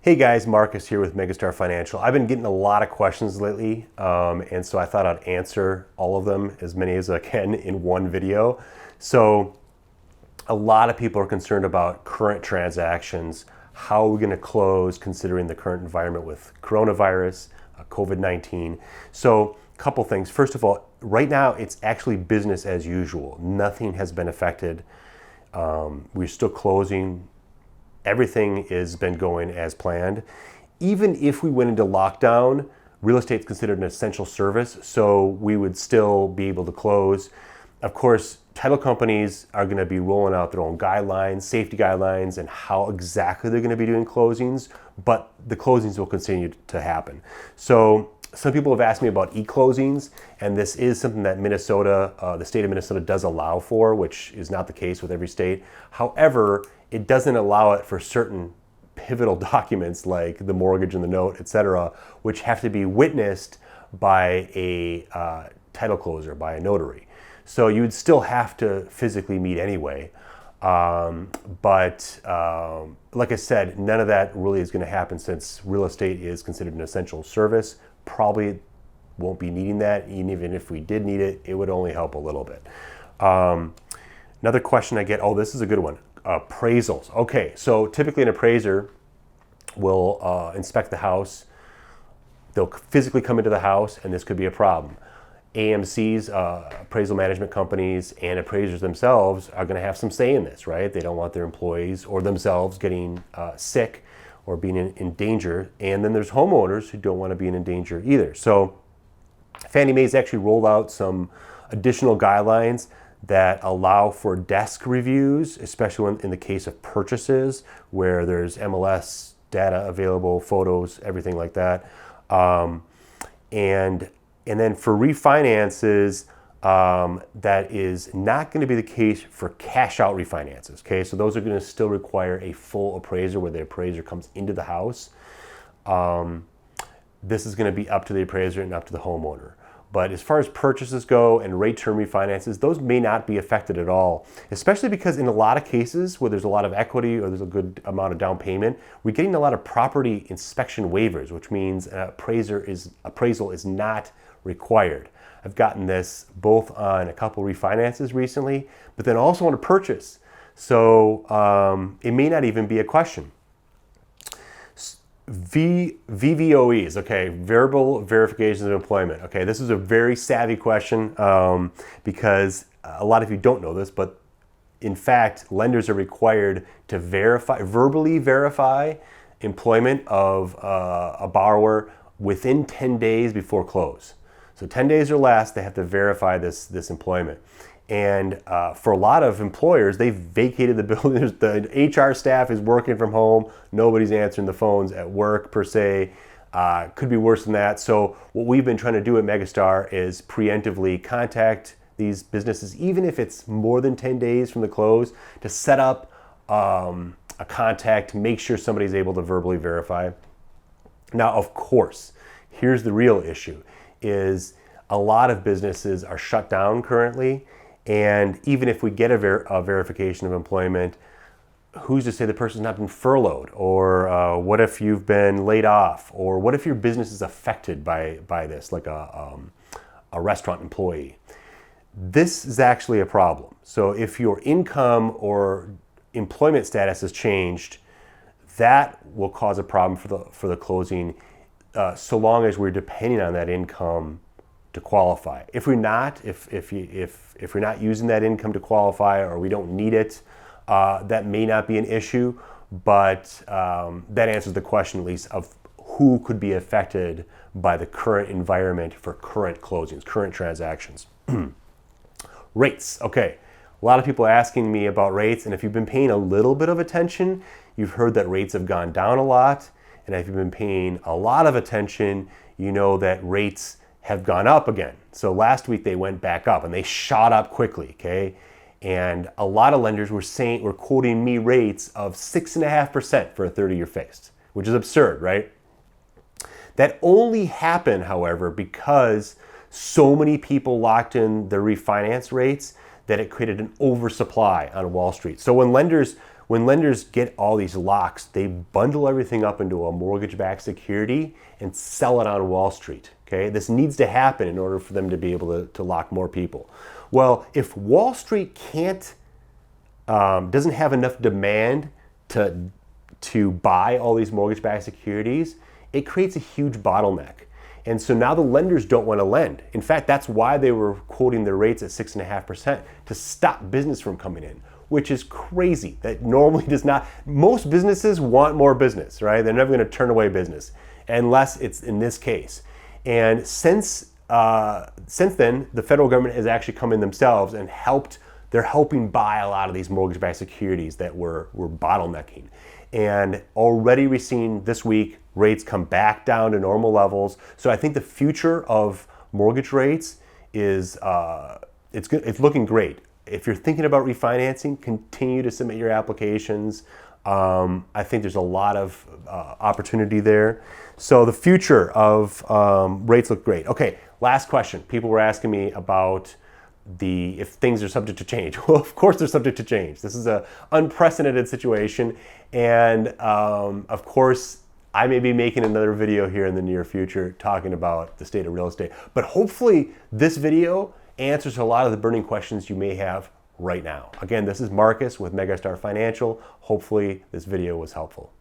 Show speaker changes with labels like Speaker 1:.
Speaker 1: Hey guys, Marcus here with Megastar Financial. I've been getting a lot of questions lately, and so I thought I'd answer all of them, as many as I can, in one video. So a lot of people are concerned about current transactions. How are we going to close considering the current environment with coronavirus, COVID-19? So a couple things. First of all, right now it's actually business as usual. Nothing has been affected. We're still closing. Everything has been going as planned. Even if we went into lockdown, real estate is considered an essential service, so we would still be able to close. Of course, title companies are going to be rolling out their own guidelines, safety guidelines, and how exactly they're going to be doing closings, but the closings will continue to happen. So some people have asked me about e-closings, and this is something that Minnesota, the state of Minnesota does allow for, which is not the case with every state. However, it doesn't allow it for certain pivotal documents like the mortgage and the note, etc., which have to be witnessed by a title closer, by a notary. So you would still have to physically meet anyway. But like I said, none of that really is going to happen since real estate is considered an essential service. Probably won't be needing that. Even if we did need it, it would only help a little bit. Another question I get, this is a good one. Appraisals. Okay, so typically an appraiser will inspect the house. They'll physically come into the house, and this could be a problem. AMCs, appraisal management companies, and appraisers themselves are going to have some say in this, right? They don't want their employees or themselves getting sick or being in danger. And then there's homeowners who don't want to be in danger either. So Fannie Mae's actually rolled out some additional guidelines that allow for desk reviews, especially in the case of purchases where there's MLS data available, photos, everything like that. And then for refinances, that is not going to be the case for cash out refinances. Okay, so those are going to still require a full appraiser where the appraiser comes into the house. This is going to be up to the appraiser and up to the homeowner. But as far as purchases go and rate term refinances, those may not be affected at all, especially because in a lot of cases where there's a lot of equity or there's a good amount of down payment, we're getting a lot of property inspection waivers, which means an appraisal is not required. I've gotten this both on a couple refinances recently, but then also on a purchase. So it may not even be a question. VVOEs, okay, variable verifications of employment. Okay, this is a very savvy question because a lot of you don't know this, but in fact, lenders are required to verbally verify employment of a borrower within 10 days before close. So 10 days or less, they have to verify this employment. And for a lot of employers, they've vacated the building. The HR staff is working from home. Nobody's answering the phones at work per se. Could be worse than that. So what we've been trying to do at Megastar is preemptively contact these businesses, even if it's more than 10 days from the close, to set up a contact, make sure somebody's able to verbally verify. Now, of course, here's the real issue, is a lot of businesses are shut down currently. And even if we get a verification of employment, who's to say the person's not been furloughed? Or what if you've been laid off? Or what if your business is affected by this, like a restaurant employee? This is actually a problem. So if your income or employment status has changed, that will cause a problem for the closing, so long as we're depending on that income to qualify. If we're not, if we're not using that income to qualify, or we don't need it, that may not be an issue, but that answers the question at least of who could be affected by the current environment for current closings, current transactions. Rates, okay. A lot of people are asking me about rates, and if you've been paying a little bit of attention, you've heard that rates have gone down a lot, and if you've been paying a lot of attention, you know that rates have gone up again. So last week they went back up and they shot up quickly, okay? And a lot of lenders were quoting me rates of 6.5% for a 30-year fixed, which is absurd, right? That only happened, however, because so many people locked in their refinance rates that it created an oversupply on Wall Street. So when lenders when lenders get all these locks, they bundle everything up into a mortgage-backed security and sell it on Wall Street. Okay, this needs to happen in order for them to be able to lock more people. Well, if Wall Street doesn't have enough demand to buy all these mortgage-backed securities, it creates a huge bottleneck. And so now the lenders don't want to lend. In fact, that's why they were quoting their rates at 6.5% to stop business from coming in, which is crazy. That normally does not. Most businesses want more business, right? They're never going to turn away business unless it's in this case. And since then, the federal government has actually come in themselves and they're helping buy a lot of these mortgage-backed securities that were bottlenecking. And already we're seeing this week rates come back down to normal levels. So I think the future of mortgage rates is it's good. It's looking great. If you're thinking about refinancing, continue to submit your applications. I think there's a lot of opportunity there. So the future of rates look great. Okay, last question. People were asking me about if things are subject to change. Well, of course they're subject to change. This is an unprecedented situation. And of course, I may be making another video here in the near future talking about the state of real estate. But hopefully this video answers a lot of the burning questions you may have right now. Again, this is Marcus with Megastar Financial. Hopefully this video was helpful.